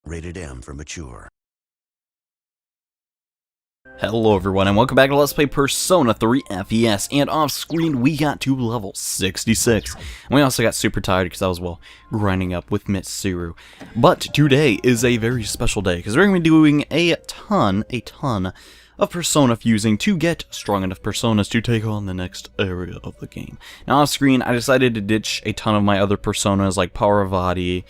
Rated M for mature. Hello everyone and welcome back to Let's Play Persona 3 FES, and off screen we got to level 66. And we also got super tired because I was, well, grinding up with Mitsuru. But today is a very special day because we're going to be doing a ton of Persona fusing to get strong enough Personas to take on the next area of the game. Now off screen I decided to ditch a ton of my other Personas like Parvati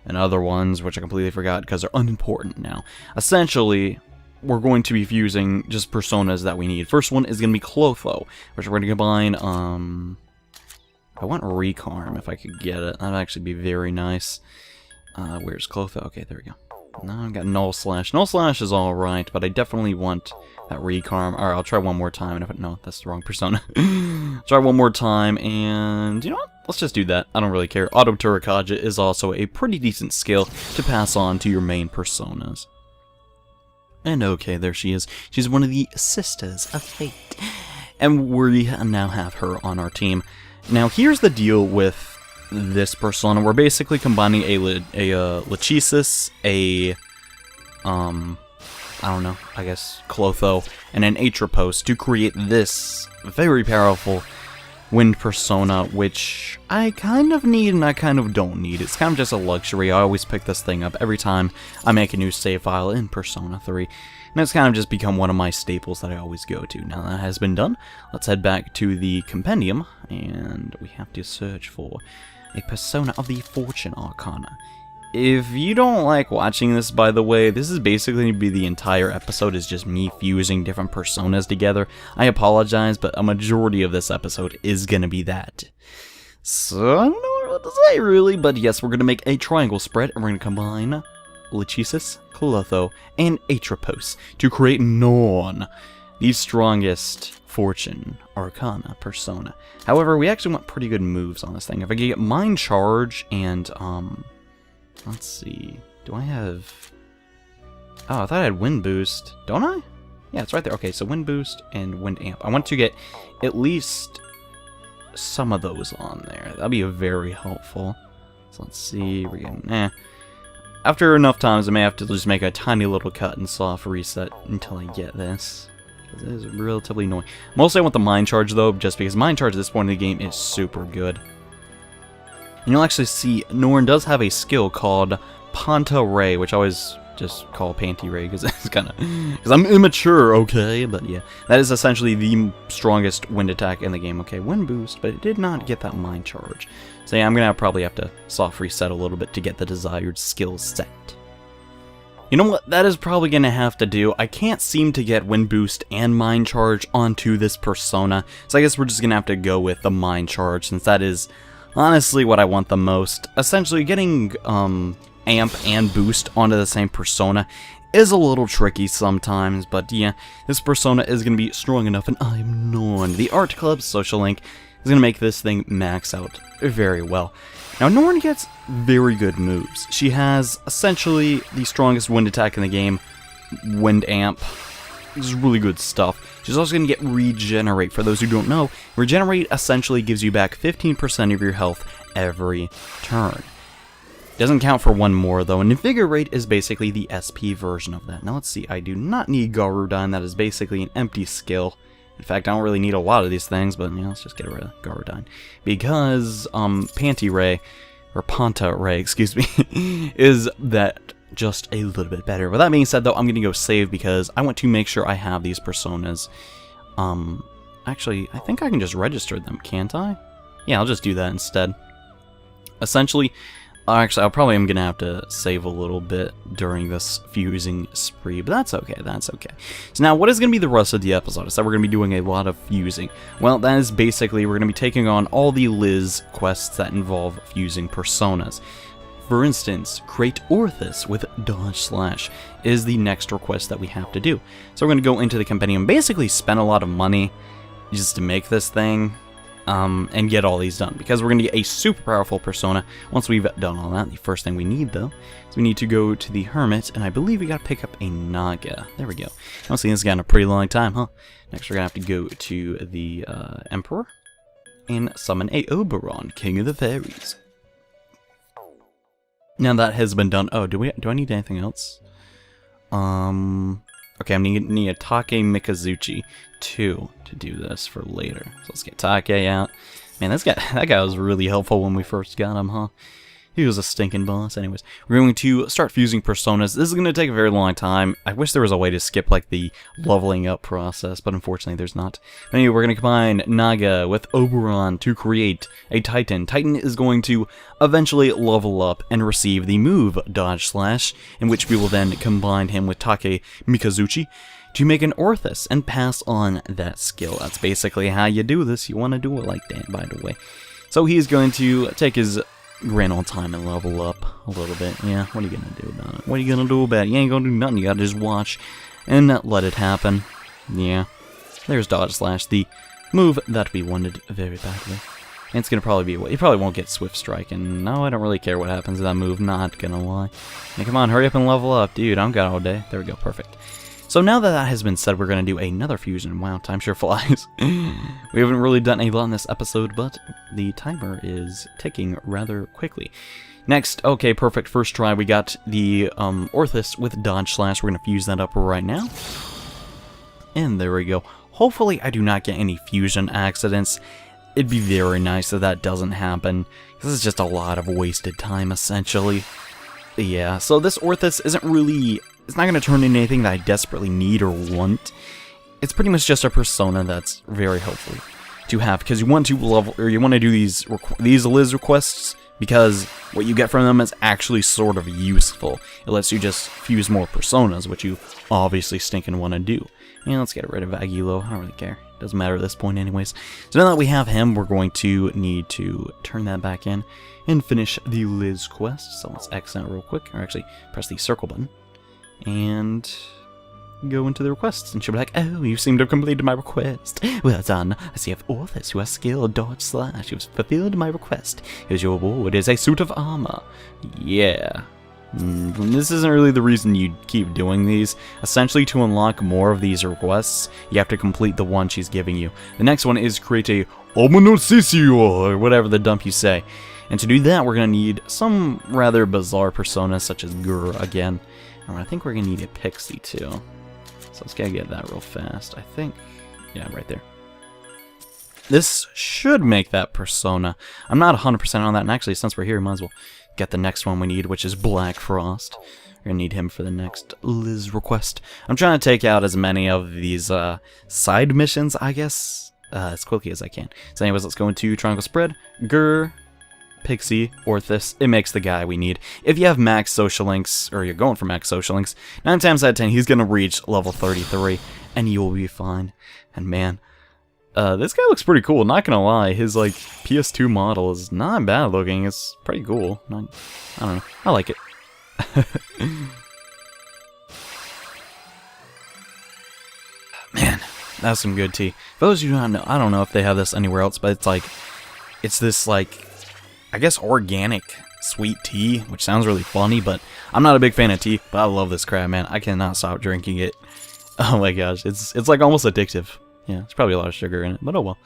and other ones, which I completely forgot because they're unimportant now. Essentially, we're going to be fusing just Personas that we need. First one is going to be Clotho, which we're going to combine, I want Recarm if I could get it. That'd actually be very nice. Where's Clotho? Okay, there we go. Now I've got Null Slash. Null Slash is alright, but I definitely want that Recarm. Alright, I'll try one more time, and if no, that's the wrong Persona. Try one more time, and you know what? Let's just do that. I don't really care. Auto Turakaja is also a pretty decent skill to pass on to your main Personas. And okay, there she is. She's one of the Sisters of Fate. And we now have her on our team. Now, here's the deal with this Persona. We're basically combining a Lachesis, I don't know, I guess Clotho, and an Atropos to create this very powerful Wind Persona, which I kind of need and I kind of don't need. It's kind of just a luxury. I always pick this thing up every time I make a new save file in Persona 3. And it's kind of just become one of my staples that I always go to. Now that has been done, let's head back to the compendium, and we have to search for a Persona of the Fortune Arcana. If you don't like watching this, by the way, this is basically going to be the entire episode is just me fusing different Personas together. I apologize, but a majority of this episode is going to be that. So, I don't know what to say, really, but yes, we're going to make a triangle spread, and we're going to combine Lachesis, Clotho, and Atropos to create Norn, the strongest Fortune Arcana Persona. However, we actually want pretty good moves on this thing. If I could get Mind Charge and, let's see. Do I have... Oh, I thought I had Wind Boost. Don't I? Yeah, it's right there. Okay, so Wind Boost and Wind Amp. I want to get at least some of those on there. That'll be very helpful. So let's see. We're getting... After enough times, I may have to just make a tiny little cut and soft reset until I get this. Because it is relatively annoying. Mostly I want the Mind Charge, though, just because Mind Charge at this point in the game is super good. And you'll actually see Norn does have a skill called Panta Ray, which I always just call Panty Ray because it's kind of because I'm immature, okay? But yeah, that is essentially the strongest wind attack in the game. Okay, Wind Boost, but it did not get that Mind Charge. So yeah, I'm gonna probably have to soft reset a little bit to get the desired skill set. You know what? That is probably gonna have to do. I can't seem to get Wind Boost and Mind Charge onto this Persona, so I guess we're just gonna have to go with the Mind Charge since that is honestly what I want the most. Essentially, getting Amp and Boost onto the same Persona is a little tricky sometimes, but yeah, this Persona is going to be strong enough, and I'm Norn. The Art Club Social Link is going to make this thing max out very well. Now, Norn gets very good moves. She has essentially the strongest wind attack in the game, Wind Amp. This is really good stuff. She's also going to get Regenerate. For those who don't know, Regenerate essentially gives you back 15% of your health every turn. Doesn't count for one more, though, and Invigorate is basically the SP version of that. Now, let's see. I do not need Garudine. That is basically an empty skill. In fact, I don't really need a lot of these things, but yeah, let's just get rid of Garudine. Because, Panty Ray, or Panta Ray, excuse me, is that just a little bit better. With that being said, though, I'm going to go save because I want to make sure I have these Personas. Actually, I think I can just register them, can't I? Yeah, I'll just do that instead. Essentially, actually, I probably am going to have to save a little bit during this fusing spree, but that's okay, that's okay. So now, what is going to be the rest of the episode? Is that we're going to be doing a lot of fusing. Well, that is basically, we're going to be taking on all the Liz quests that involve fusing Personas. For instance, create Orthus with Dodge Slash is the next request that we have to do. So we're going to go into the compendium, basically spend a lot of money just to make this thing, and get all these done, because we're going to get a super powerful Persona once we've done all that. The first thing we need, though, is we need to go to the Hermit, and I believe we got to pick up a Naga. There we go. Honestly, this has gotten a pretty long time, huh? Next, we're going to have to go to the Emperor and summon a Oberon, King of the Fairies. Now that has been done. Oh, do I need anything else? Okay, I'm gonna need a Take Mikazuchi 2 to do this for later. So let's get Take out. Man, that guy was really helpful when we first got him, huh? He was a stinking boss. Anyways, we're going to start fusing personas. This is going to take a very long time. I wish there was a way to skip, like, the leveling up process, but unfortunately there's not. Anyway, we're going to combine Naga with Oberon to create a Titan. Titan is going to eventually level up and receive the move Dodge Slash, in which we will then combine him with Take Mikazuchi to make an Orthus and pass on that skill. That's basically how you do this. You want to do it like that, by the way. So he's going to take his grand old time and level up a little bit. Yeah, what are you gonna do about it? What are you gonna do about it? You ain't gonna do nothing. You gotta just watch and let it happen. Yeah. There's Dodge Slash, the move that we wanted very badly. And it's gonna probably be... You probably won't get Swift Strike, and no, I don't really care what happens to that move, not gonna lie. Now, come on, hurry up and level up. Dude, I don't got all day. There we go, perfect. So now that has been said, we're going to do another fusion. Wow, time sure flies. We haven't really done a lot in this episode, but the timer is ticking rather quickly. Next, okay, perfect, first try, we got the Orthus with Dodge Slash. We're going to fuse that up right now. And there we go. Hopefully I do not get any fusion accidents. It'd be very nice if that doesn't happen. This is just a lot of wasted time, essentially. Yeah, so this Orthus isn't really... It's not going to turn into anything that I desperately need or want. It's pretty much just a persona that's very helpful to have, because you want to level, or you want to do these Liz requests, because what you get from them is actually sort of useful. It lets you just fuse more personas, which you obviously stinking want to do. And let's get rid of Aguilo. I don't really care. Doesn't matter at this point anyways. So now that we have him, we're going to need to turn that back in and finish the Liz quest. So let's X out real quick, or actually press the circle button. And go into the requests, and she'll be like, oh, you seem to have completed my request. Well done. I see you have Orthus, who has skill Dodge Slash. You've fulfilled my request. Here's your reward. It is a suit of armor. Yeah. This isn't really the reason you keep doing these. Essentially, to unlock more of these requests, you have to complete the one she's giving you. The next one is create a Omonosisio, or whatever the dump you say. And to do that, we're going to need some rather bizarre personas, such as Gur again. I think we're going to need a Pixie, too. So let's gotta get that real fast, I think. Yeah, right there. This should make that persona. I'm not 100% on that, and actually, since we're here, we might as well get the next one we need, which is Black Frost. We're going to need him for the next Liz request. I'm trying to take out as many of these side missions, I guess, as quickly as I can. So anyways, let's go into Triangle Spread. Gur, Pixie, Orthus, it makes the guy we need. If you have max social links, or you're going for max social links, 9 times out of 10, he's going to reach level 33, and you will be fine. And man, this guy looks pretty cool, not going to lie. His, like, PS2 model is not bad looking. It's pretty cool. I don't know. I like it. Man, that was some good tea. For those of you who don't know, I don't know if they have this anywhere else, but it's like, it's this, like, I guess organic sweet tea, which sounds really funny, but I'm not a big fan of tea, but I love this crap, man. I cannot stop drinking it. Oh my gosh, it's like almost addictive. Yeah, it's probably a lot of sugar in it, but oh well.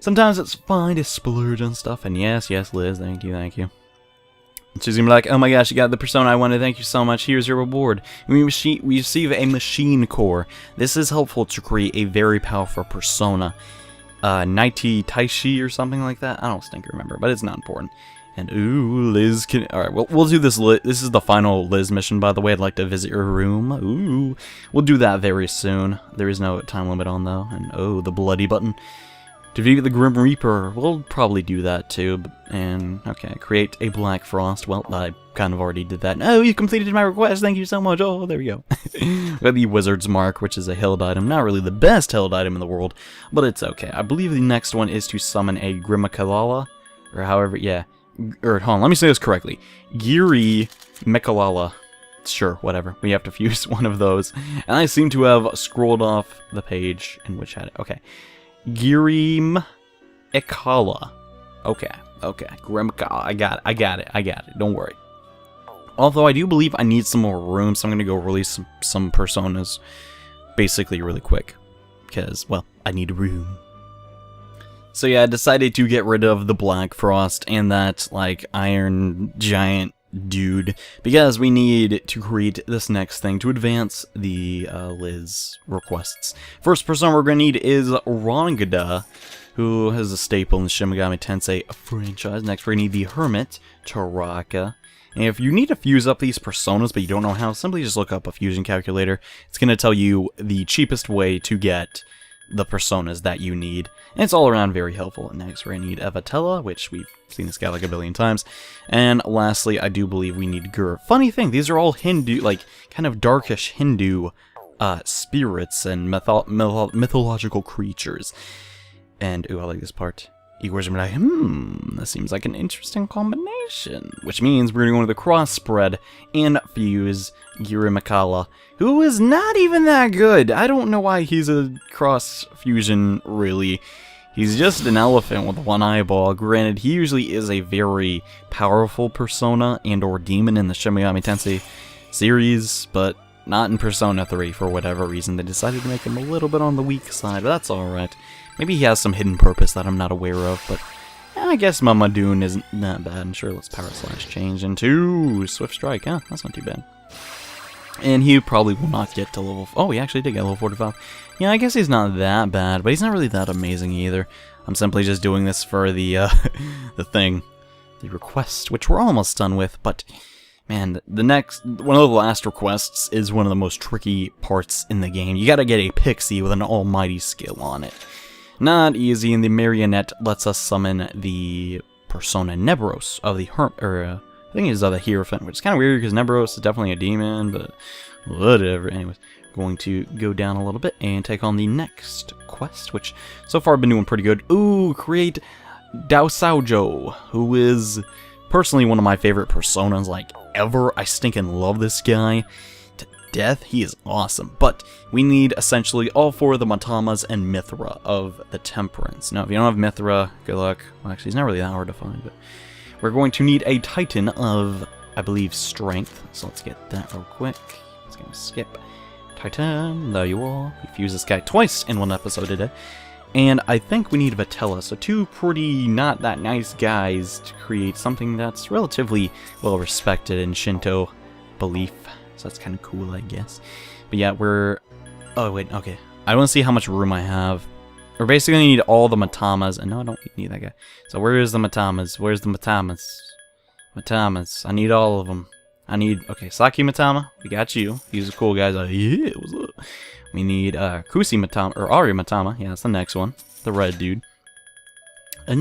Sometimes it's fine to splurge on stuff, and yes, Liz, thank you. And she's gonna be like, oh my gosh, you got the persona I wanted, thank you so much, here's your reward. We receive a machine core. This is helpful to create a very powerful persona. Nighty Taishi or something like that. I don't think I remember, but it's not important. And ooh, Liz can... Alright, we'll do this. This is the final Liz mission, by the way. I'd like to visit your room. Ooh, we'll do that very soon. There is no time limit on, though. And oh, the bloody button. To defeat the Grim Reaper, we'll probably do that, too. And, okay, create a Black Frost. Well, I kind of already did that. Oh, you completed my request. Thank you so much. Oh, there we go. We got the Wizard's Mark, which is a held item. Not really the best held item in the world, but it's okay. I believe the next one is to summon a Girimehkala, or however, yeah. Or, hold on, let me say this correctly. Girimehkala. Sure, whatever. We have to fuse one of those. And I seem to have scrolled off the page in which had it. Okay. Girimehkala. Okay. Girimehkala. I got it. Don't worry. Although I do believe I need some more room, so I'm going to go release some personas basically really quick. Because, well, I need room. So yeah, I decided to get rid of the Black Frost and that, like, Iron Giant dude, because we need to create this next thing to advance the Liz requests. First persona we're going to need is Rangada, who is a staple in the Shin Megami Tensei franchise. Next we're going to need the Hermit, Taraka. And if you need to fuse up these personas but you don't know how, simply just look up a fusion calculator. It's going to tell you the cheapest way to get the personas that you need, and it's all around very helpful. Next we're going to need Evatella, which we've seen this guy like a billion times, and lastly I do believe we need Gur. Funny thing, these are all Hindu, like kind of darkish Hindu spirits and mythological creatures. And ooh, I like this part. Igor's gonna be like, that seems like an interesting combination. Which means we're gonna go into the cross spread and fuse Girimehkala, who is not even that good. I don't know why he's a cross fusion, really. He's just an elephant with one eyeball. Granted, he usually is a very powerful persona and or demon in the Shin Megami Tensei series, but not in Persona 3 for whatever reason. They decided to make him a little bit on the weak side, but that's alright. Maybe he has some hidden purpose that I'm not aware of, but I guess Mamadoon isn't that bad. And sure, let's power slash change into Swift Strike. Huh, that's not too bad. And he probably will not get to level... Oh, he actually did get level 45. Yeah, I guess he's not that bad, but he's not really that amazing either. I'm simply just doing this for the, the request, which we're almost done with, but... Man, one of the last requests is one of the most tricky parts in the game. You gotta get a pixie with an almighty skill on it. Not easy, and the marionette lets us summon the persona Nebros of the I think it's of the Hierophant, which is kind of weird because Nebros is definitely a demon, but whatever. Anyways, going to go down a little bit and take on the next quest, which so far I've been doing pretty good. Ooh, create Daisoujou, who is personally one of my favorite personas, like, ever. I stinking love this guy to death. He is awesome. But we need essentially all four of the Matamas and Mithra of the Temperance. Now, if you don't have Mithra, good luck. Well, actually, he's not really that hard to find, but we're going to need a Titan of, I believe, Strength. So let's get that real quick. It's going to skip. Titan, there you are. We fused this guy twice in one episode today. And I think we need Vatella, so two pretty not that nice guys to create something that's relatively well respected in Shinto belief. So that's kind of cool, I guess. But yeah, oh wait, okay. I want to see how much room I have. We're basically going to need all the Matamas, and no, I don't need that guy. So where is the Matamas? Where's the Matamas? Matamas, I need all of them. Okay, Saki Matama, we got you. He's a cool guy. Like, yeah, what's up? We need Kusi Matama, or Ari Matama. Yeah, that's the next one. The red dude. We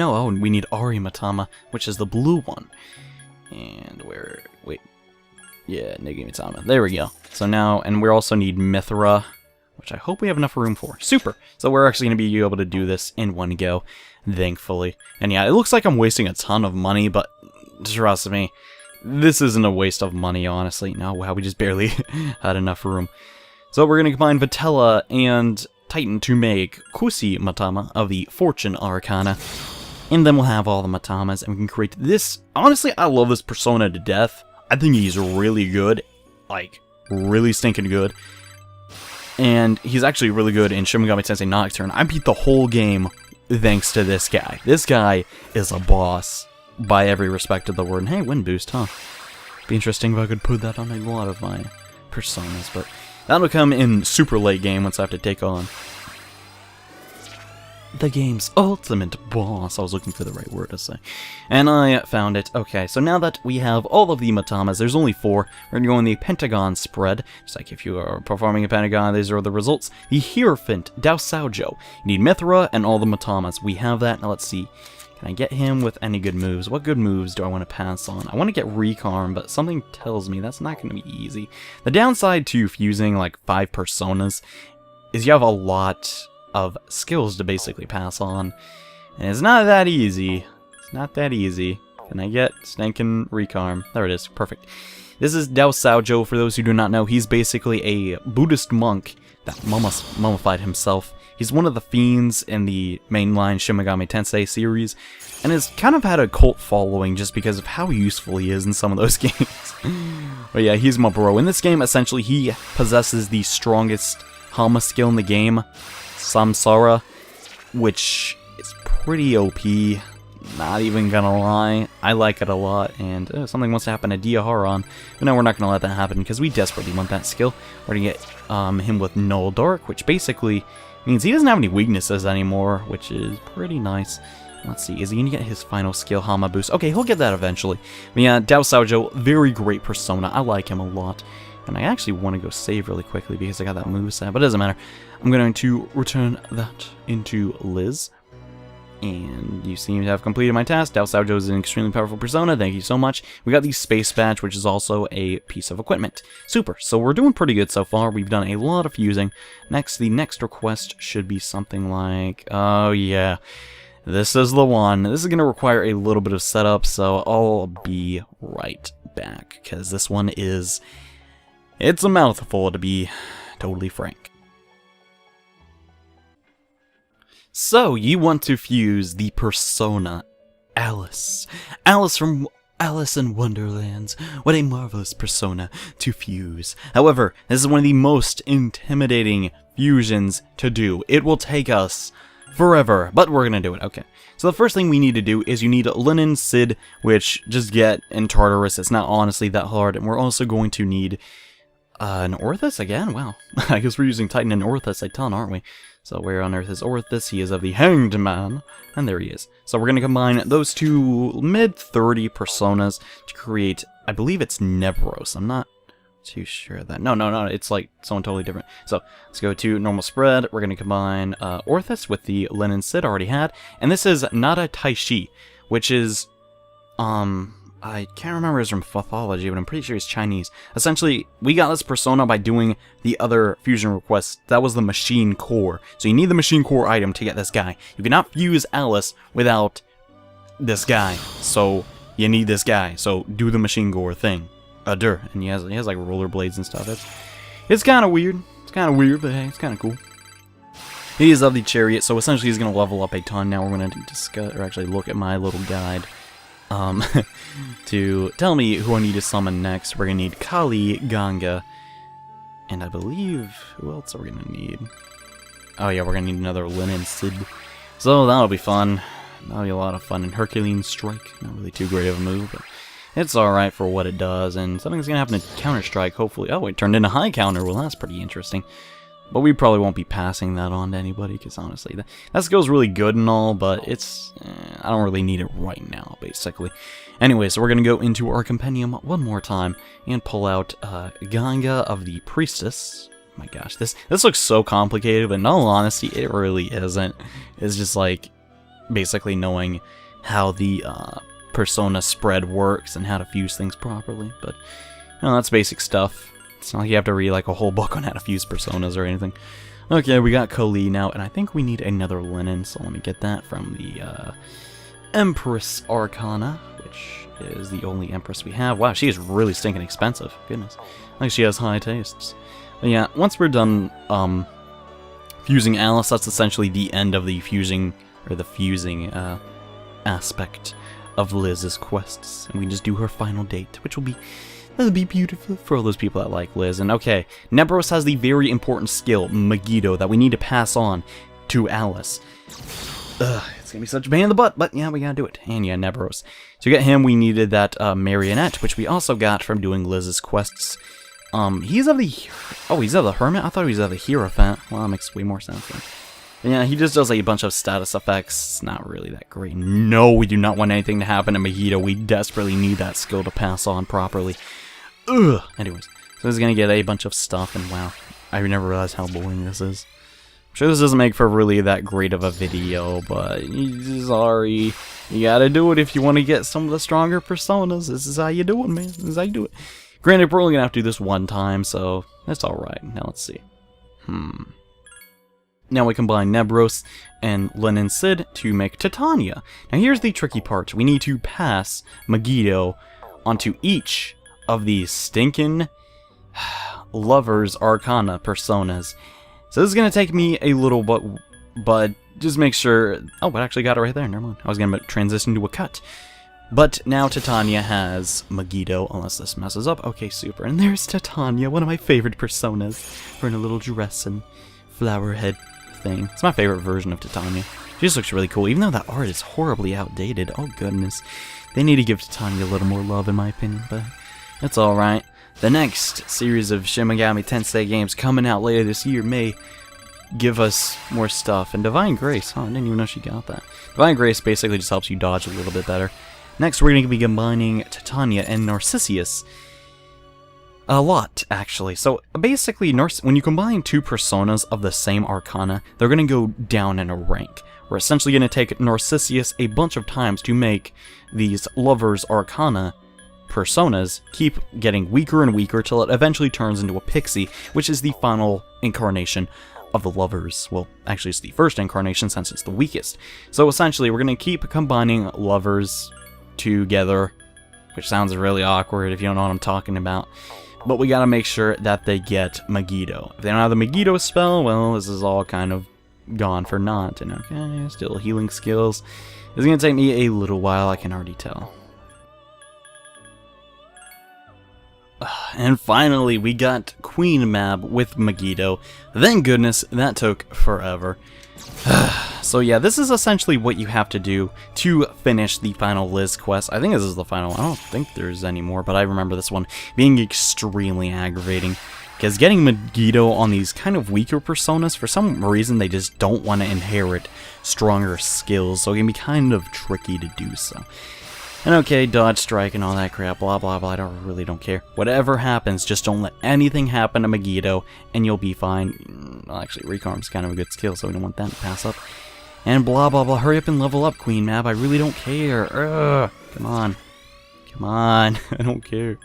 need Ari Matama, which is the blue one. And wait. Yeah, Negi Matama. There we go. So now, and we also need Mithra, which I hope we have enough room for. Super! So we're actually going to be able to do this in one go, thankfully. And yeah, it looks like I'm wasting a ton of money, but trust me, this isn't a waste of money, honestly. No, wow, we just barely had enough room. So we're going to combine Vatella and Titan to make Kusi Matama of the Fortune Arcana. And then we'll have all the Matamas, and we can create this. Honestly, I love this persona to death. I think he's really good. Like, really stinking good. And he's actually really good in Shin Megami Tensei Nocturne. I beat the whole game thanks to this guy. This guy is a boss by every respect of the word. And hey, wind boost, huh? Be interesting if I could put that on a lot of my personas, but that'll come in super late game once I have to take on the game's ultimate boss. I was looking for the right word to say. And I found it. Okay, so now that we have all of the Matamas, there's only 4. We're going to go in the Pentagon spread. Just like if you are performing a Pentagon, these are the results. The Hierophant, Daisoujou. You need Mithra and all the Matamas. We have that. Now let's see. Can I get him with any good moves? What good moves do I want to pass on? I want to get Recarm, but something tells me that's not going to be easy. The downside to fusing like 5 personas is you have a lot of skills to basically pass on. And it's not that easy. It's not that easy. Can I get stinking Recarm? There it is. Perfect. This is Daisoujou. For those who do not know, he's basically a Buddhist monk that mummified himself. He's one of the fiends in the mainline Shin Megami Tensei series, and has kind of had a cult following just because of how useful he is in some of those games. But yeah, he's my bro. In this game, essentially, he possesses the strongest Hama skill in the game, Samsara, which is pretty OP. Not even gonna lie, I like it a lot, and something wants to happen to Diaharon, but no, we're not gonna let that happen, because we desperately want that skill. We're gonna get him with Null Dark, which basically means he doesn't have any weaknesses anymore, which is pretty nice. Let's see, is he gonna get his final skill, Hama Boost? Okay, he'll get that eventually. But yeah, Daisoujou, very great persona, I like him a lot. And I actually want to go save really quickly because I got that moveset, but it doesn't matter. I'm going to return that into Liz. And you seem to have completed my task. Daisoujou is an extremely powerful persona. Thank you so much. We got the Space Badge, which is also a piece of equipment. Super. So we're doing pretty good so far. We've done a lot of fusing. The next request should be something like... Oh, yeah. This is the one. This is going to require a little bit of setup, so I'll be right back. Because this one is... It's a mouthful, to be totally frank. So, you want to fuse the persona Alice. Alice from Alice in Wonderlands. What a marvelous persona to fuse. However, this is one of the most intimidating fusions to do. It will take us forever, but we're gonna do it. Okay. So the first thing we need to do is you need Linen, Sid, which just get in Tartarus. It's not honestly that hard, and we're also going to need... an Orthus again? Wow. I guess we're using Titan and Orthus a ton, aren't we? So where on earth is Orthus? He is of the Hanged Man. And there he is. So we're going to combine those two mid-30 personas to create, I believe it's Nebros. I'm not too sure of that. No. It's like someone totally different. So let's go to normal spread. We're going to combine Orthus with the Linen Sid already had. And this is Nada Taishi, which is, I can't remember his mythology, but I'm pretty sure he's Chinese. Essentially, we got this persona by doing the other fusion request. That was the machine core. So you need the machine core item to get this guy. You cannot fuse Alice without this guy. So you need this guy. So do the machine core thing. And he has like rollerblades and stuff. It's kind of weird. It's kind of weird, but hey, it's kind of cool. He is of the chariot, so essentially he's going to level up a ton. Now we're going to discuss, or actually look at my little guide. To tell me who I need to summon next. We're gonna need Kali, Ganga, and I believe, who else are we gonna need? Oh yeah, we're gonna need another Linen Sid. So that'll be fun. That'll be a lot of fun. And Herculean Strike, not really too great of a move, but it's alright for what it does. And something's gonna happen to Counter Strike, hopefully. Oh, it turned into High Counter. Well, that's pretty interesting. But we probably won't be passing that on to anybody, because honestly, that skill's really good and all, but it's... I don't really need it right now, basically. Anyway, so we're going to go into our compendium one more time, and pull out Ganga of the Priestess. Oh my gosh, this looks so complicated, but in all honesty, it really isn't. It's just like, basically knowing how the persona spread works, and how to fuse things properly, but, you know, that's basic stuff. It's not like you have to read like a whole book on how to fuse personas or anything. Okay, we got Kali now, and I think we need another Linen, so let me get that from the Empress Arcana, which is the only Empress we have. Wow, she is really stinking expensive. Goodness. Like she has high tastes. But yeah, once we're done fusing Alice, that's essentially the end of the fusing aspect of Liz's quests. And we can just do her final date, which will be... That'll be beautiful for all those people that like Liz. And okay, Nebros has the very important skill, Megiddo, that we need to pass on to Alice. Ugh, it's gonna be such a pain in the butt, but yeah, we gotta do it. And yeah, Nebros. To get him, we needed that Marionette, which we also got from doing Liz's quests. He's of the... Oh, he's of the Hermit? I thought he was of the Hierophant. Well, that makes way more sense then. But yeah, he just does like a bunch of status effects. It's not really that great. No, we do not want anything to happen to Megiddo. We desperately need that skill to pass on properly. Ugh. Anyways, so he's gonna get a bunch of stuff, and wow, I never realized how boring this is. I'm sure this doesn't make for really that great of a video, but sorry, you gotta do it if you want to get some of the stronger personas. This is how you do it, man. This is how you do it. Granted, we're only gonna have to do this one time, so that's alright. Now let's see. Now we combine Nebros and Linen Sid to make Titania. Now here's the tricky part. We need to pass Megiddo onto each of these stinking lovers Arcana personas. So this is going to take me a little bit, but just make sure... Oh, it actually got it right there. Never mind. I was going to transition to a cut. But now Titania has Megiddo, unless this messes up. Okay, super. And there's Titania, one of my favorite personas, wearing a little dress and flower head thing. It's my favorite version of Titania. She just looks really cool, even though that art is horribly outdated. Oh goodness. They need to give Titania a little more love in my opinion, but that's alright. The next series of Shin Megami Tensei games coming out later this year may give us more stuff. And Divine Grace, huh? I didn't even know she got that. Divine Grace basically just helps you dodge a little bit better. Next, we're going to be combining Titania and Narcissus. A lot, actually. So, basically, when you combine two personas of the same Arcana, they're going to go down in a rank. We're essentially going to take Narcissus a bunch of times to make these Lovers Arcana personas keep getting weaker and weaker till it eventually turns into a pixie, which is the final incarnation of the Lovers. Well, actually, it's the first incarnation since it's the weakest. So, essentially, we're going to keep combining Lovers together, which sounds really awkward if you don't know what I'm talking about. But we gotta make sure that they get Megiddo. If they don't have the Megiddo spell, well, this is all kind of gone for naught. And okay, still healing skills. It's gonna take me a little while, I can already tell. And finally, we got Queen Mab with Megiddo. Thank goodness, that took forever. So yeah, this is essentially what you have to do to finish the final Liz quest. I think this is the final one. I don't think there's any more, but I remember this one being extremely aggravating. Because getting Megiddo on these kind of weaker personas, for some reason they just don't want to inherit stronger skills, so it can be kind of tricky to do so. And okay, dodge strike and all that crap, blah blah blah, I really don't care. Whatever happens, just don't let anything happen to Megiddo, and you'll be fine. Well, actually, Recarm's kind of a good skill, so we don't want that to pass up. And blah blah blah, hurry up and level up, Queen Mab, I really don't care. Ugh, come on. Come on, I don't care.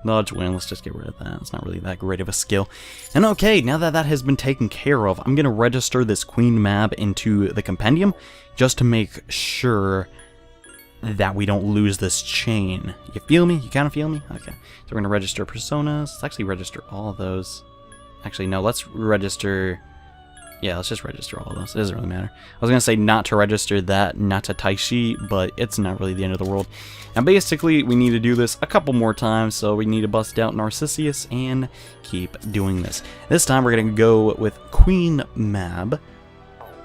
Dodge win, let's just get rid of that. It's not really that great of a skill. And okay, now that that has been taken care of, I'm going to register this Queen Mab into the compendium, just to make sure that we don't lose this chain. You feel me? You kind of feel me? Okay. So we're going to register personas. Let's actually register all of those. Actually, no, let's register... Yeah, let's just register all of those. It doesn't really matter. I was going to say not to register that Natataishi, but it's not really the end of the world. And basically, we need to do this a couple more times, so we need to bust out Narcissus and keep doing this. This time, we're going to go with Queen Mab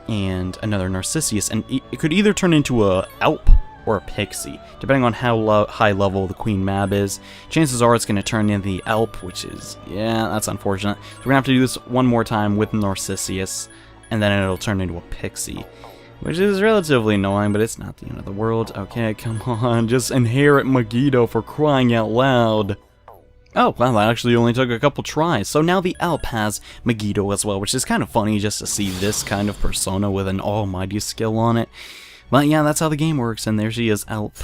and another Narcissus, and it could either turn into a Alp or a Pixie, depending on how high level the Queen Mab is. Chances are it's going to turn into the Alp, which is, yeah, that's unfortunate. So we're going to have to do this one more time with Narcissus, and then it'll turn into a Pixie, which is relatively annoying, but it's not the end of the world. Okay, come on, just inherit Megiddo for crying out loud. Oh, well, that actually only took a couple tries. So now the Alp has Megiddo as well, which is kind of funny just to see this kind of persona with an almighty skill on it. But yeah, that's how the game works, and there she is, Alp.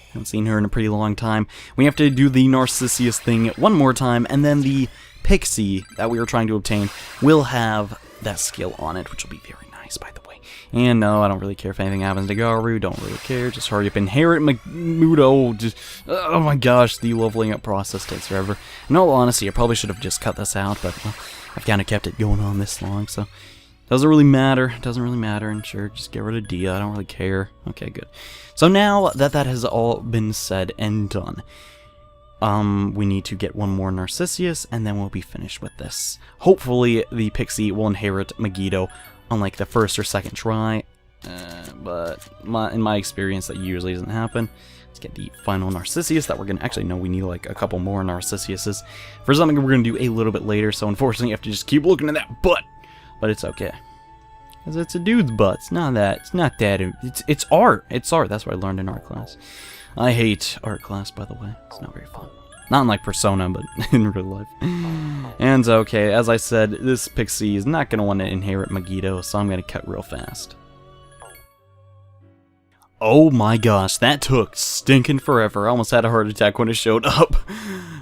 Haven't seen her in a pretty long time. We have to do the Narcissus thing one more time, and then the Pixie that we were trying to obtain will have that skill on it, which will be very nice, by the way. And no, I don't really care if anything happens to Garu, don't really care, just hurry up, inherit Megiddo. Just, oh my gosh, the leveling up process takes forever. In all honesty, I probably should have just cut this out, but well, I've kind of kept it going on this long, so... Doesn't really matter, and sure, just get rid of Dia, I don't really care. Okay, good. So now that that has all been said and done, we need to get one more Narcissus, and then we'll be finished with this. Hopefully, the Pixie will inherit Megiddo on, like, the first or second try, but in my experience, that usually doesn't happen. Let's get the final Narcissus that we're going to... Actually, no, we need, like, a couple more Narcissuses for something we're going to do a little bit later, so unfortunately, you have to just keep looking at that butt. But it's okay. Because it's a dude's butt. It's not that. It's not that. It's art. It's art. That's what I learned in art class. I hate art class, by the way. It's not very fun. Not in, like, Persona, but in real life. And, okay, as I said, this Pixie is not going to want to inherit Megiddo, so I'm going to cut real fast. Oh my gosh, that took stinking forever. I almost had a heart attack when it showed up.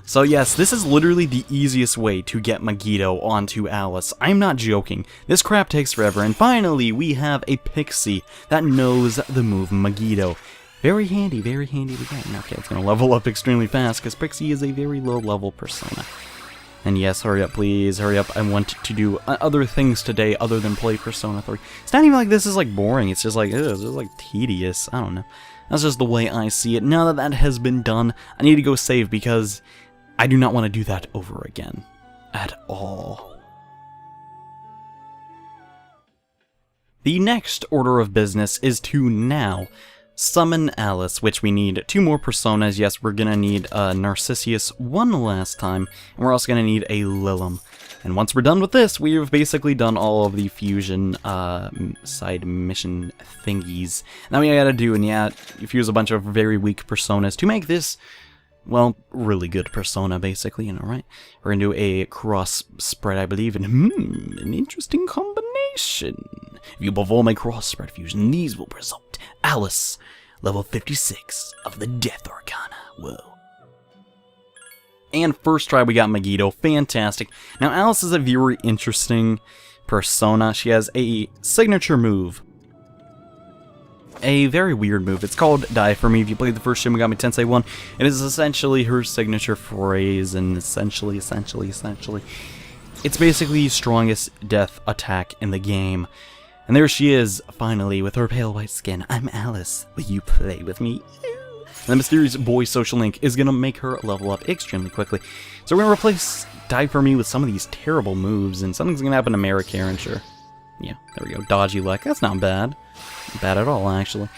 So yes, this is literally the easiest way to get Megiddo onto Alice. I'm not joking. This crap takes forever, and finally we have a Pixie that knows the move Megiddo. Very handy to get. Okay, it's going to level up extremely fast, because Pixie is a very low level persona. And yes, hurry up, please, hurry up. I want to do other things today other than play Persona 3. It's not even like this is, like, boring. It's just like, it's just, like, tedious. I don't know. That's just the way I see it. Now that that has been done, I need to go save because I do not want to do that over again. At all. The next order of business is to now summon Alice, which we need 2 more personas. Yes, we're gonna need Narcissus one last time, and we're also gonna need a Lilum. And once we're done with this, we've basically done all of the fusion side mission thingies. Now we gotta do, and yeah, fuse a bunch of very weak personas to make this, well, really good persona, basically, you know, right? We're gonna do a cross spread, I believe, and an interesting combination. If you perform a cross spread fusion, these will result. Alice, level 56 of the Death Arcana. Whoa. And first try, we got Megiddo. Fantastic. Now, Alice is a very interesting persona. She has a signature move. A very weird move. It's called Die For Me. If you played the first Shin Megami Tensei 1, it is essentially her signature phrase, and essentially, it's basically the strongest death attack in the game. And there she is, finally, with her pale white skin. I'm Alice. Will you play with me? And the mysterious boy social link is going to make her level up extremely quickly. So we're going to replace Die For Me with some of these terrible moves, and something's going to happen to Mara Karen, sure. Yeah, there we go. Dodgy luck. That's not bad. Not bad at all, actually.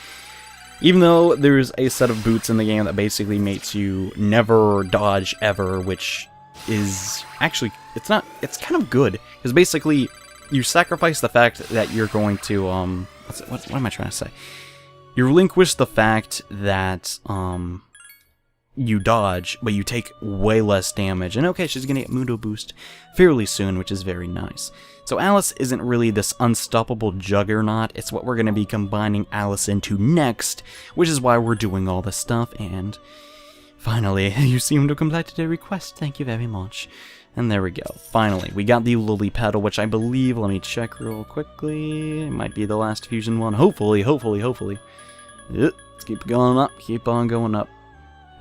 Even though there's a set of boots in the game that basically makes you never dodge ever, which is actually, it's kind of good. Because basically, you sacrifice the fact that you're going to, what am I trying to say? You relinquish the fact that, you dodge, but you take way less damage. And okay, she's gonna get Mundo boost fairly soon, which is very nice. So Alice isn't really this unstoppable juggernaut, it's what we're gonna be combining Alice into next, which is why we're doing all this stuff, and finally, you seem to have completed a request, thank you very much. And there we go. Finally, we got the Lily Petal, which I believe, let me check real quickly, it might be the last fusion one, hopefully. Let's keep going up, keep on going up.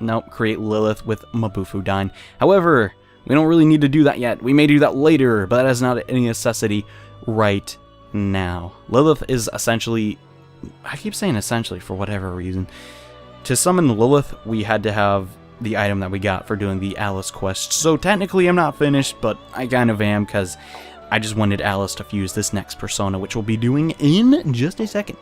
Nope, create Lilith with Mabufudine. However, we don't really need to do that yet. We may do that later, but that is not any necessity right now. Lilith is essentially, I keep saying essentially for whatever reason. To summon Lilith, we had to have the item that we got for doing the Alice quest. So technically I'm not finished, but I kind of am, because I just wanted Alice to fuse this next persona, which we'll be doing in just a second.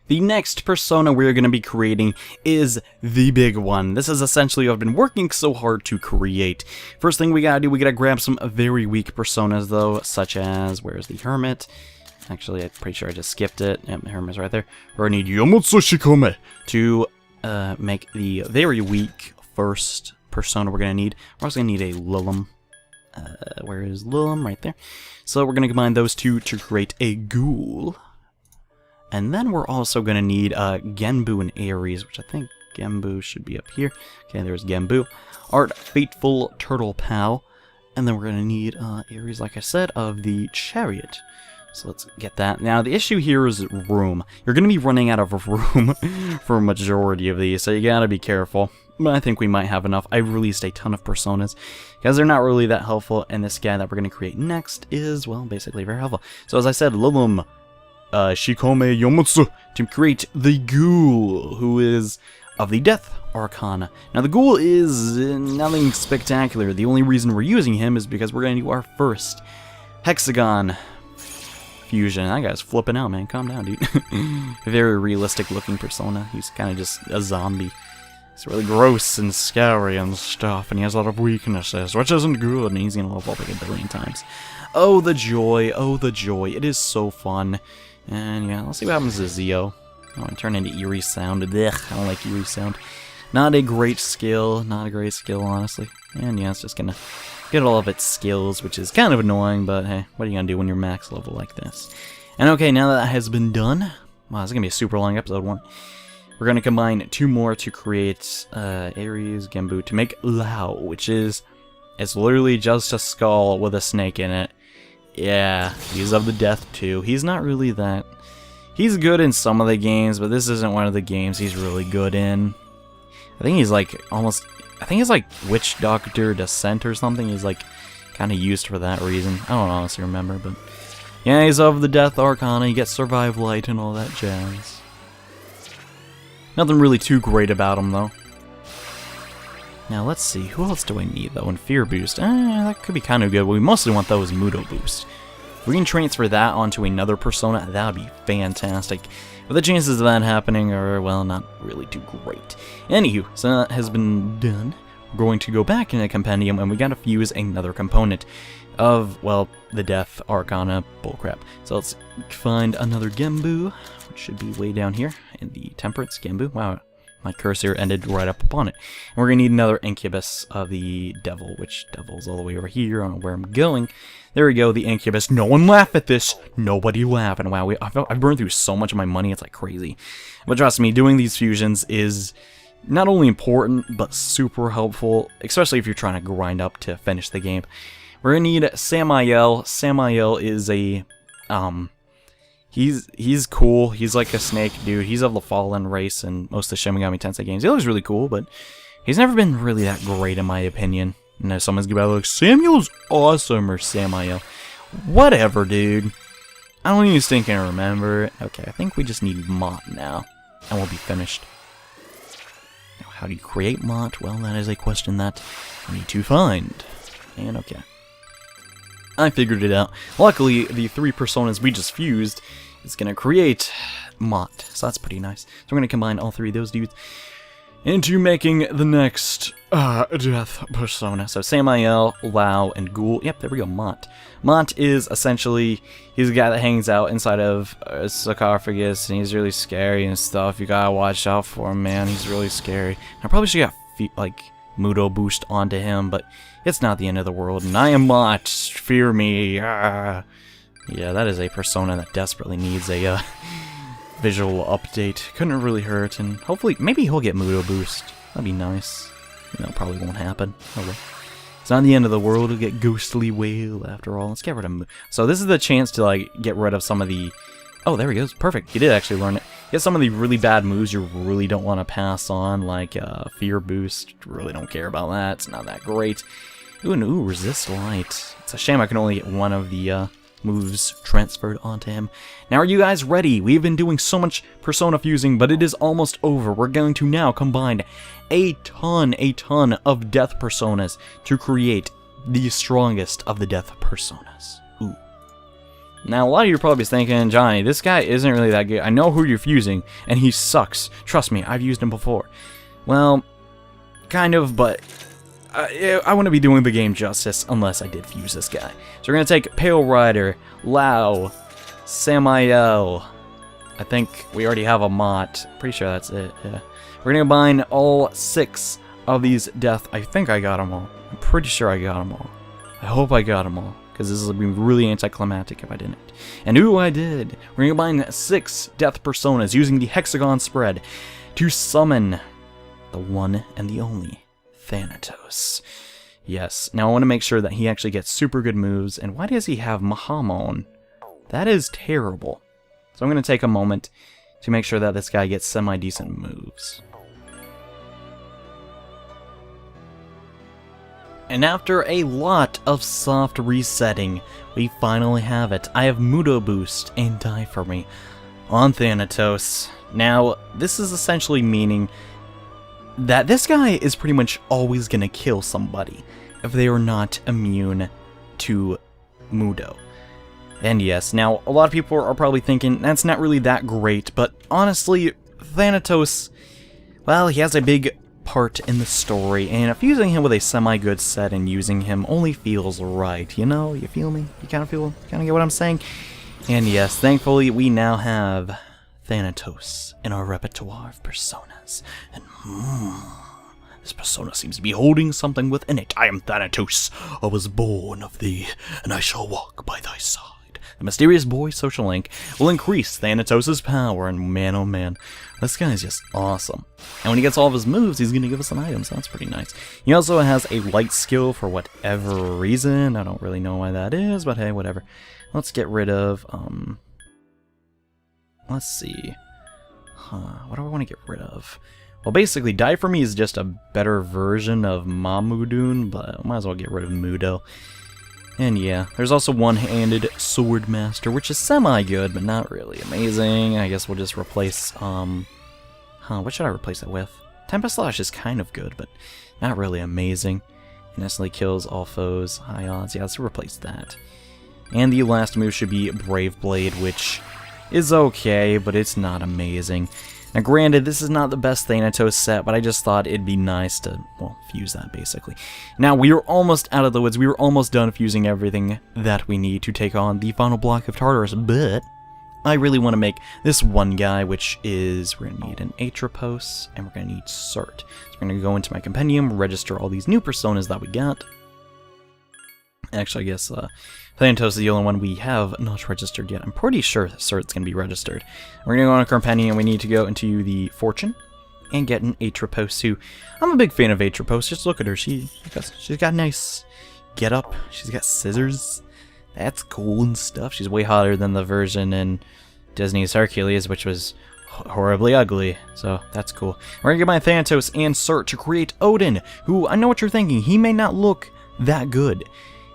The next persona we're going to be creating is the big one. This is essentially what I've been working so hard to create. First thing we gotta do, we gotta grab some very weak personas though, such as, where's the Hermit? Actually, I'm pretty sure I just skipped it. Yep, the Hermit's right there. We're gonna need Yomotsu Shikome to make the very weak first persona we're gonna need. We're also gonna need a Lilum. Where is Lilum? Right there. So we're gonna combine those two to create a Ghoul. And then we're also going to need Genbu and Ares, which I think Genbu should be up here. Okay, there's Genbu. Art Fateful Turtle Pal. And then we're going to need Ares, like I said, of the Chariot. So let's get that. Now, the issue here is room. You're going to be running out of room for a majority of these, so you got to be careful. But I think we might have enough. I released a ton of personas, because they're not really that helpful. And this guy that we're going to create next is, well, basically very helpful. So as I said, Lilum Shikome Yomotsu to create the Ghoul, who is of the Death Arcana. Now the Ghoul is nothing spectacular. The only reason we're using him is because we're going to do our first Hexagon fusion. That guy's flipping out, man. Calm down, dude. Very realistic looking persona. He's kind of just a zombie. He's really gross and scary and stuff, and he has a lot of weaknesses, which isn't good, and he's going to level up like a billion times. Oh, the joy. Oh, the joy. It is so fun. And yeah, let's see what happens to Zio. I want to turn into Eerie Sound. Ugh, I don't like Eerie Sound. Not a great skill. Not a great skill, honestly. And yeah, it's just gonna get all of its skills, which is kind of annoying, but hey, what are you gonna do when you're max level like this? And okay, now that has been done, wow, this is gonna be a super long episode one. We're gonna combine two more to create Ares Genbu to make Lao, which is, it's literally just a skull with a snake in it. Yeah, he's of the Death too. He's not really that. He's good in some of the games, but this isn't one of the games he's really good in. I think he's like almost, I think he's like Witch Doctor Descent or something. He's like kind of used for that reason. I don't honestly remember, but yeah, he's of the Death Arcana. He gets Survive Light and all that jazz. Nothing really too great about him though. Now let's see, who else do I need though? And Fear Boost, that could be kind of good. But we mostly want those Mudo Boost. If we can transfer that onto another persona, that would be fantastic. But the chances of that happening are, well, not really too great. Anywho, so that has been done. We're going to go back in the compendium, and we gotta fuse another component of, well, the Death Arcana bullcrap. So let's find another Gembu, which should be way down here in the Temperance Gembu. Wow, my cursor ended right up upon it. And we're gonna need another Incubus of the Devil, which Devil's all the way over here. I don't know where I'm going. There we go, the Incubus. No one laugh at this. Nobody laugh. And wow, I've burned through so much of my money, it's like crazy. But trust me, doing these fusions is not only important, but super helpful, especially if you're trying to grind up to finish the game. We're gonna need Samael. Samael is a, he's cool. He's like a snake dude. He's of the Fallen race in most of the Shin Megami Tensei games. He looks really cool, but he's never been really that great in my opinion. And if someone's gonna be like, Samuel's awesome, or Samael. Whatever, dude. I don't even think I can remember. Okay, I think we just need Mott now, and we'll be finished. Now, how do you create Mott? Well, that is a question that we need to find. And okay. I figured it out. Luckily, the 3 personas we just fused is gonna create Mott, so that's pretty nice. So we're gonna combine all 3 of those dudes into making the next Death persona. So Samael, Lao, and Ghoul. Yep, there we go, Mott. Mott is essentially, he's a guy that hangs out inside of a sarcophagus, and he's really scary and stuff. You gotta watch out for him, man. He's really scary. I probably should get, like, Mudo boost onto him, but it's not the end of the world, and I am Mott. Fear me. Yeah, that is a persona that desperately needs a, visual update. Couldn't really hurt, and hopefully, maybe he'll get Mudo boost. That'd be nice. You know, probably won't happen. Oh well. It's not the end of the world to get Ghostly Whale after all. Let's get rid of Mudo. So this is the chance to, like, get rid of some of the... Oh, there he goes. Perfect. He did actually learn it. Get some of the really bad moves you really don't want to pass on, like Fear Boost. Really don't care about that. It's not that great. Ooh, and ooh, Resist Light. It's a shame I can only get one of the, moves transferred onto him. Now are you guys ready? We've been doing so much persona fusing, but it is almost over. We're going to now combine a ton of death personas to create the strongest of the death personas. Ooh. Now a lot of you are probably thinking, Johnny, this guy isn't really that good. I know who you're fusing, and he sucks. Trust me, I've used him before. Well, kind of, but I wouldn't be doing the game justice unless I did fuse this guy. So we're going to take Pale Rider, Lao, Samael. I think we already have a Mott. Pretty sure that's it. Yeah. We're going to combine all 6 of these death. I think I got them all. I'm pretty sure I got them all. I hope I got them all, because this will be really anticlimactic if I didn't. And ooh, I did. We're going to combine 6 death personas using the hexagon spread to summon the one and the only Thanatos. Yes, now I want to make sure that he actually gets super good moves, and why does he have Mahamon? That is terrible. So I'm going to take a moment to make sure that this guy gets semi-decent moves. And after a lot of soft resetting, we finally have it. I have Mudo Boost and Die For Me on Thanatos. Now, this is essentially meaning that this guy is pretty much always gonna kill somebody if they are not immune to Mudo. And yes, now a lot of people are probably thinking that's not really that great, but honestly, Thanatos, well, he has a big part in the story, and fusing him with a semi-good set and using him only feels right, you know? You feel me? You kind of get what I'm saying? And yes, thankfully, we now have Thanatos in our repertoire of personas. And this persona seems to be holding something within it. I am Thanatos. I was born of thee, and I shall walk by thy side. The mysterious boy social link will increase Thanatos' power, and man oh man, this guy is just awesome. And when he gets all of his moves, he's going to give us an item, so that's pretty nice. He also has a light skill for whatever reason. I don't really know why that is, but hey, whatever. Let's get rid of, let's see. What do I want to get rid of? Well, basically, Die For Me is just a better version of Mamudun, but I might as well get rid of Mudo. And yeah, there's also One-Handed Swordmaster, which is semi-good, but not really amazing. I guess we'll just replace, what should I replace it with? Tempest Slash is kind of good, but not really amazing. It instantly kills all foes, high odds. Yeah, let's replace that. And the last move should be Brave Blade, which is okay, but it's not amazing. Now granted, this is not the best Thanatos set, but I just thought it'd be nice to, well, fuse that basically. Now we are almost out of the woods, we were almost done fusing everything that we need to take on the final block of Tartarus, but I really want to make this one guy, which is, we're going to need an Atropos, and we're going to need Cert. So we're going to go into my compendium, register all these new personas that we got. Actually, I guess Thanatos is the only one we have not registered yet. I'm pretty sure Cert's going to be registered. We're going to go on a compendium, and we need to go into the Fortune and get an Atropos, who I'm a big fan of Atropos. Just look at her. She's got a nice get up. She's got scissors. That's cool and stuff. She's way hotter than the version in Disney's Hercules, which was horribly ugly. So that's cool. We're going to get my Thanatos and Cert to create Odin, who, I know what you're thinking, he may not look that good.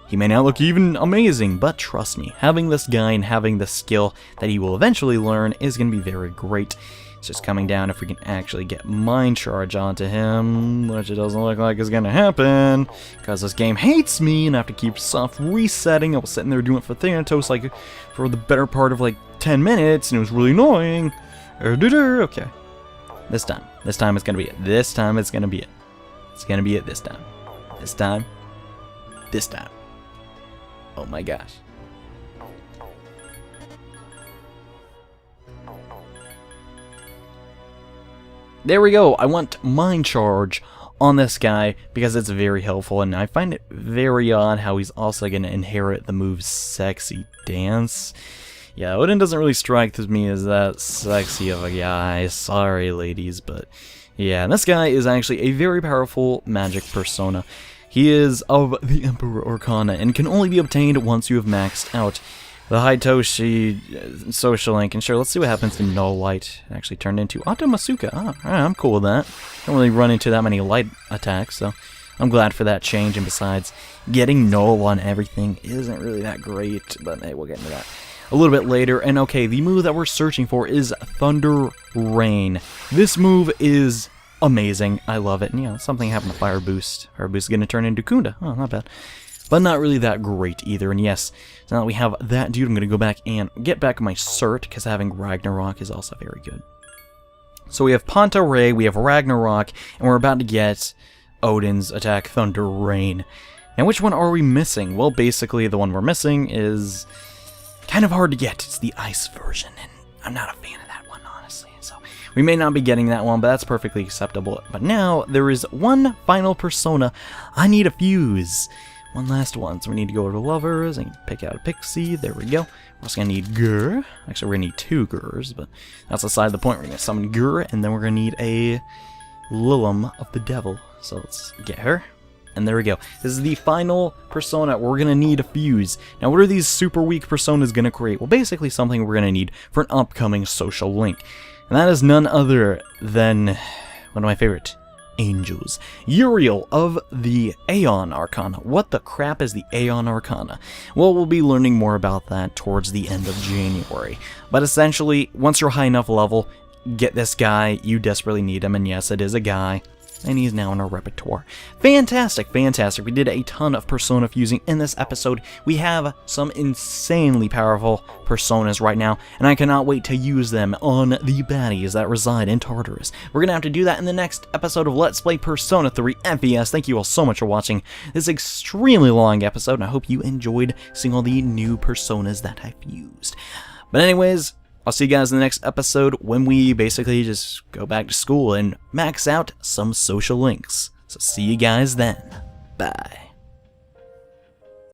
He may not look even amazing, but trust me, having this guy and having the skill that he will eventually learn is going to be very great. It's just coming down if we can actually get Mind Charge onto him, which it doesn't look like is going to happen, because this game hates me and I have to keep soft resetting. I was sitting there doing it for Thanatos like for the better part of like 10 minutes, and it was really annoying. Okay. This time it's going to be it. This time it's going to be it. It's going to be it this time. This time. Oh my gosh. There we go. I want Mind Charge on this guy because it's very helpful, and I find it very odd how he's also going to inherit the move Sexy Dance. Yeah, Odin doesn't really strike me as that sexy of a guy. Sorry, ladies, but yeah, this guy is actually a very powerful magic persona. He is of the Emperor Arcana and can only be obtained once you have maxed out the Hitoshi social link. And sure, let's see what happens to Null Light. It actually turned into Automasuka. Oh, alright, I'm cool with that. Don't really run into that many light attacks, so I'm glad for that change. And besides, getting Null on everything isn't really that great, but hey, we'll get into that a little bit later. And okay, the move that we're searching for is Thunder Rain. This move is amazing. I love it. And yeah, something happened to Fire Boost. Fire Boost is going to turn into Kunda. Oh, not bad. But not really that great either. And yes, so now that we have that dude, I'm going to go back and get back my Cert, because having Ragnarok is also very good. So we have Ponta Ray, we have Ragnarok, and we're about to get Odin's attack, Thunder Rain. Now, which one are we missing? Well, basically, the one we're missing is kind of hard to get. It's the Ice version, and I'm not a fan of that one, honestly. So we may not be getting that one, but that's perfectly acceptable. But now, there is one final persona I need to fuse. One last one. So we need to go to Lovers and pick out a Pixie. There we go. We're also going to need Gur. Actually, we're going to need 2 Gurs, but that's aside the point. We're going to summon Gur, and then we're going to need a Lilum of the Devil. So let's get her. And there we go. This is the final persona we're going to need to fuse. Now, what are these super weak personas going to create? Well, basically something we're going to need for an upcoming social link. And that is none other than one of my favorite angels. Uriel of the Aeon Arcana. What the crap is the Aeon Arcana? Well, we'll be learning more about that towards the end of January. But essentially, once you're high enough level, get this guy. You desperately need him, and yes, it is a guy. And he's now in our repertoire. Fantastic, fantastic. We did a ton of persona fusing in this episode. We have some insanely powerful personas right now, and I cannot wait to use them on the baddies that reside in Tartarus. We're going to have to do that in the next episode of Let's Play Persona 3 FES. Thank you all so much for watching this extremely long episode, and I hope you enjoyed seeing all the new personas that I fused. But anyways, I'll see you guys in the next episode when we basically just go back to school and max out some social links. So see you guys then. Bye.